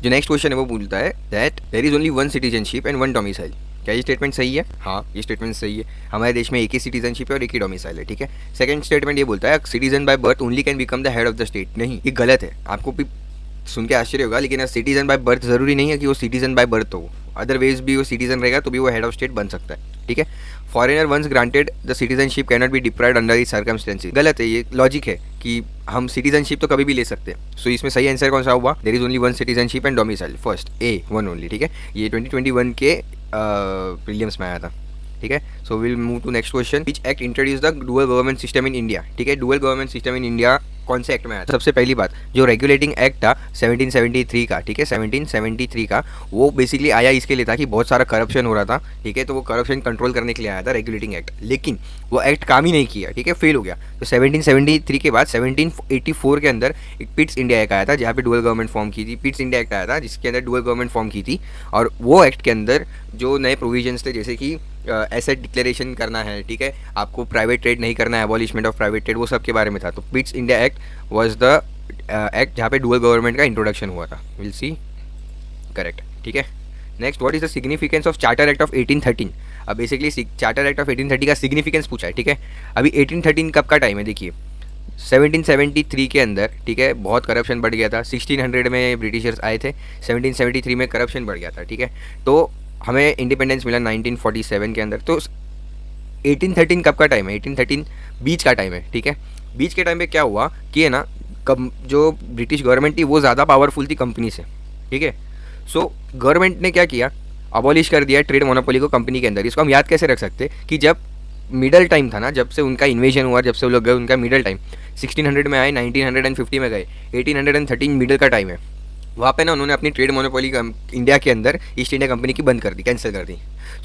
जो next question है वो बोलता है that there is only one citizenship and one domicile. क्या ये स्टेटमेंट सही है? हाँ, ये स्टेटमेंट सही है। हमारे देश में एक ही सिटीजनशिप है और एक ही डोमिसाइल है, ठीक है। सेकंड स्टेटमेंट ये बोलता है citizen by birth only can become the head of the state. नहीं, ये गलत है। आपको भी सुन के आश्चर्य होगा, लेकिन सिटीजन बाय बर्थ जरूरी नहीं है कि वो सिटीजन बाय बर्थ हो, अदरवाइज भी वो सिटीजन रहेगा तो भी वो हेड ऑफ स्टेट बन सकता है, ठीक है। Foreigner once granted the citizenship can not be deprived under the circumstances. गलत है, ये लॉजिक है कि हम सिटीजनशिप तो कभी भी ले सकते हैं। सो इसमें सही आंसर कौन सा हुआ? There is only one citizenship and domicile, first A, one only, ठीक है। ये 2021 के प्रीलिम्स में आया था, ठीक है। So will move to next question. Which act introduce the dual government system in India, ठीक है। Dual government system in India कौन से एक्ट में आया था? सबसे पहली बात, जो रेगुलेटिंग एक्ट था 1773 का, ठीक है, 1773 का, वो बेसिकली आया इसके लिए था कि बहुत सारा करप्शन हो रहा था, ठीक है। तो वो करप्शन कंट्रोल करने के लिए आया था रेगुलेटिंग एक्ट, लेकिन वो एक्ट काम ही नहीं किया, ठीक है, फेल हो गया। तो 1773 के बाद 1784 के अंदर एक पिट्स इंडिया एक्ट आया था जहाँ पे डुअल गवर्नमेंट फॉर्म की थी। पिट्स इंडिया एक्ट आया था जिसके अंदर डुअल गवर्नमेंट फॉर्म की थी, और वो एक्ट के अंदर जो नए प्रोविजंस थे, जैसे कि एसेट डिक्लेरेशन करना है, ठीक है, आपको प्राइवेट ट्रेड नहीं करना है, अबॉलिशमेंट ऑफ प्राइवेट ट्रेड, वो सब के बारे में था। तो Pitt's India act was the act जहाँ पे डुअल गवर्नमेंट का इंट्रोडक्शन हुआ था। विल सी, करेक्ट, ठीक है। Next, what is the significance of charter act of 1813? अब बेसिकली चार्टर एक्ट ऑफ 1830 का सिग्निफिकेंस पूछा है, ठीक है। अभी 1813 कब का टाइम है? देखिए 1773 के अंदर, ठीक है, बहुत करप्शन बढ़ गया था। 1600 में ब्रिटिशर्स आए थे, 1773 में करप्शन बढ़ गया था, ठीक है। तो हमें इंडिपेंडेंस मिला 1947 के अंदर। तो 1813 कब का टाइम है? 1813 बीच का टाइम है, ठीक है। बीच के टाइम पे क्या हुआ कि है ना, जो ब्रिटिश गवर्नमेंट थी वो ज़्यादा पावरफुल थी कंपनी से, ठीक है। सो गवर्नमेंट ने क्या किया, अबॉलिश कर दिया ट्रेड मोनोपोली को कंपनी के अंदर। इसको हम याद कैसे रख सकते कि जब मिडल टाइम था ना, जब से उनका इन्वेजन हुआ, जब से वो लोग गए, उनका मिडल टाइम 1600 में आए, 1950 में गए, 1813 मिडल का टाइम है। वहाँ पे ना उन्होंने अपनी ट्रेड मोनोपोली इंडिया के अंदर ईस्ट इंडिया कंपनी की बंद कर दी, कैंसिल कर दी।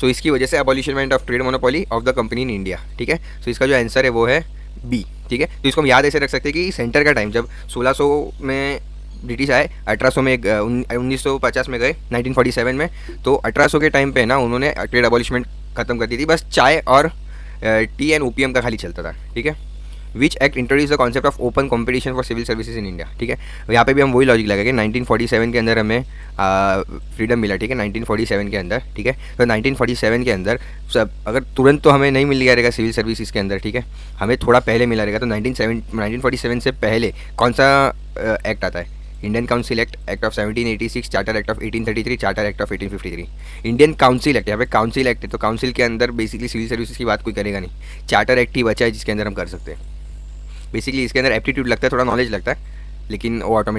सो इसकी वजह से abolishment of trade monopoly of the company in India, ठीक है। सो इसका जो आंसर है वो है बी, ठीक है। तो इसको हम याद ऐसे रख सकते हैं कि सेंटर का टाइम जब 1600 में ब्रिटिश आए, 1800 में 1950 में गए, 1947 में, तो 1800 के टाइम पे ना उन्होंने ट्रेड अबॉलिशमेंट खत्म कर दी थी। बस चाय और टी एंड ओपीएम का खाली चलता था, ठीक है। Which act introduce the concept of open competition for civil services in India, ठीक है। यहाँ पे भी हम वही लॉजिक लगाएंगे। 1947 के अंदर हमें फ्रीडम मिला, ठीक है, 1947 के अंदर, ठीक है। तो 1947 के अंदर सब अगर तुरंत तो हमें नहीं मिल गया रहेगा सिविल सर्विसेज के अंदर, ठीक है, हमें थोड़ा पहले मिला रहेगा। तो 1947 से पहले कौन सा एक्ट आता है? Indian council act, act of 1786, charter act of 1833, charter act of 1853। Indian council act, यहाँ पे काउंसिल एक्ट है, तो काउंसिल के अंदर बेसिकली सिविल सर्विसेज की बात कोई करेगा नहीं। चार्टर एक्ट ही बचा है जिसके अंदर हम कर सकते हैं। बेसिकली इसके अंदर एप्टीट्यूड लगता है, थोड़ा नॉलेज लगता है, लेकिन वो ऑटोमेटिक